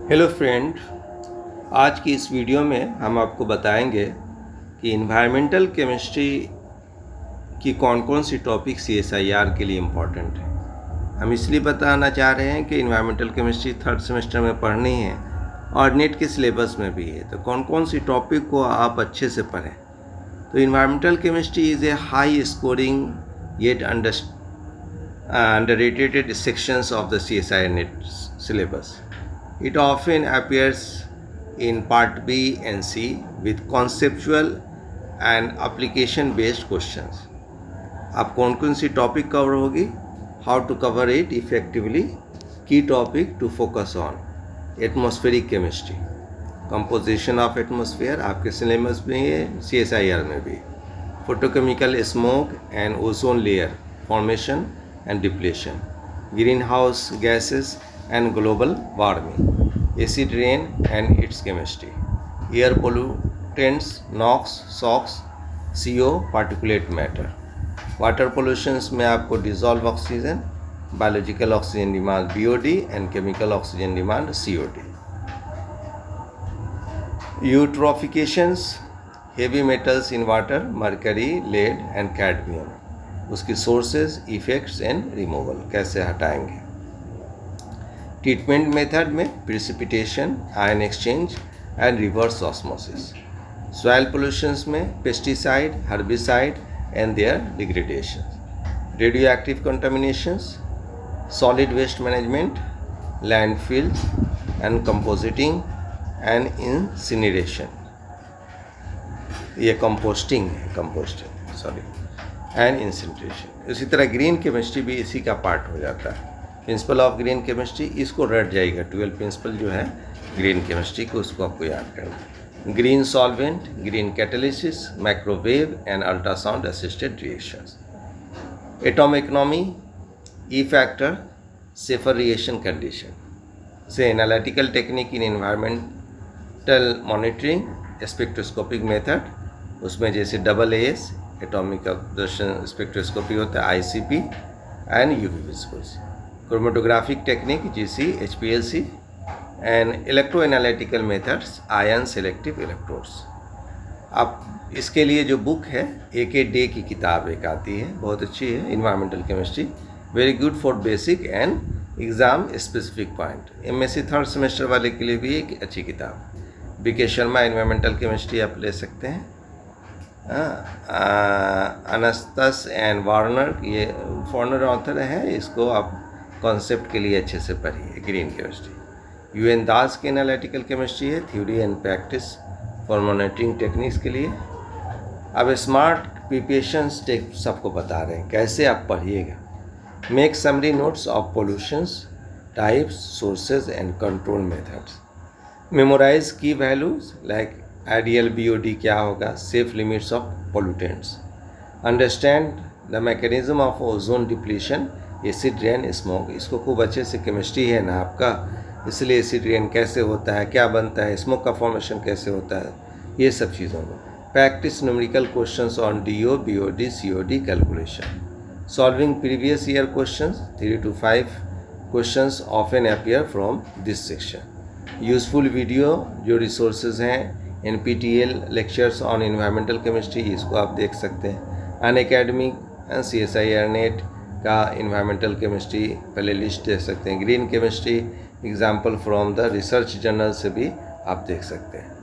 Hello friend, आज की इस वीडियो में हम आपको बताएंगे कि इन्वायरमेंटल केमिस्ट्री की कौन कौन सी टॉपिक CSIR के लिए इम्पॉर्टेंट है। हम इसलिए बताना चाह रहे हैं कि इन्वायरमेंटल केमिस्ट्री थर्ड सेमेस्टर में पढ़नी है और नेट के सिलेबस में भी है, तो कौन कौन सी टॉपिक को आप अच्छे से पढ़ें। तो environmental chemistry is a high scoring yet underrated sections of the CSIR NET syllabus. It often appears in part B and C with conceptual and application based questions. अब कौन कौन सी टॉपिक कवर होगी, how to cover it effectively, की topic to focus on atmospheric chemistry, composition of atmosphere आपके syllabus में है, CSIR में भी, photochemical smoke and ozone layer formation and depletion, greenhouse gases and global warming, acid rain and its chemistry, air pollutants, NOx, SOx, CO, particulate matter, water pollutions में आपको dissolved oxygen, biological oxygen demand BOD and chemical oxygen demand COD, eutrophications, heavy metals in water, mercury, lead and cadmium, उसकी sources, effects and removal कैसे हटाएंगे। Treatment method में precipitation, ion exchange and reverse osmosis. Soil pollutions में pesticide, herbicide and their degradation. Radioactive contaminations, solid waste management, landfill and compositing and incineration, ये composting and incineration. इसी तरह green chemistry भी इसी का part हो जाता है। प्रिंसिपल ऑफ ग्रीन केमिस्ट्री, इसको रट जाएगा 12 प्रिंसिपल जो है ग्रीन केमिस्ट्री को, उसको आपको याद करना। Green solvent, green catalysis, microwave and ultrasound assisted reactions. Atom economy, E factor, safer reaction condition से analytical technique in environmental monitoring, spectroscopic method, उसमें जैसे AAS एटॉमिक ऑब्जर्वेशन स्पेक्ट्रोस्कोपी होता है, ICP and UV visibles, chromatographic technique GC, HPLC and electro analytical methods, ion selective electrodes. अब इसके लिए जो book है AK डे की किताब एक आती है, बहुत अच्छी है, environmental chemistry, very good for basic and exam specific point. MSc third semester वाले के लिए भी एक अच्छी किताब, BK शर्मा इन्वायरमेंटल केमिस्ट्री आप ले सकते हैं। अनस्तस एंड वार्नर, ये फॉरनर ऑथर है, इसको आप कॉन्सेप्ट के लिए अच्छे से पढ़िए। ग्रीन केमिस्ट्री UN दास की एनालिटिकल केमिस्ट्री है, theory and practice for monitoring techniques के लिए। अब स्मार्ट प्रिपरेशंस सबको बता रहे हैं कैसे आप पढ़िएगा। Make summary notes of pollutions, types, sources and control methods. Memorize की वैल्यूज लाइक आइडियल BOD क्या होगा, safe limits of pollutants, understand the mechanism of ozone depletion, acid rain, smoke, इसको खूब अच्छे से, केमिस्ट्री है ना आपका, इसलिए एसिड रेन कैसे होता है, क्या बनता है, स्मोक का फॉर्मेशन कैसे होता है, ये सब चीज़ों में practice numerical questions on DO, BOD, COD calculation, solving previous year questions, 3 to 5 questions often appear from this section. Useful video जो रिसोर्सेज हैं, NPTEL lectures on environmental chemistry, इसको आप देख सकते हैं। अनअकैडमी CSIR नेट का इन्वायरमेंटल केमिस्ट्री प्ले लिस्ट देख सकते हैं। Green chemistry example from the research journal से भी आप देख सकते हैं।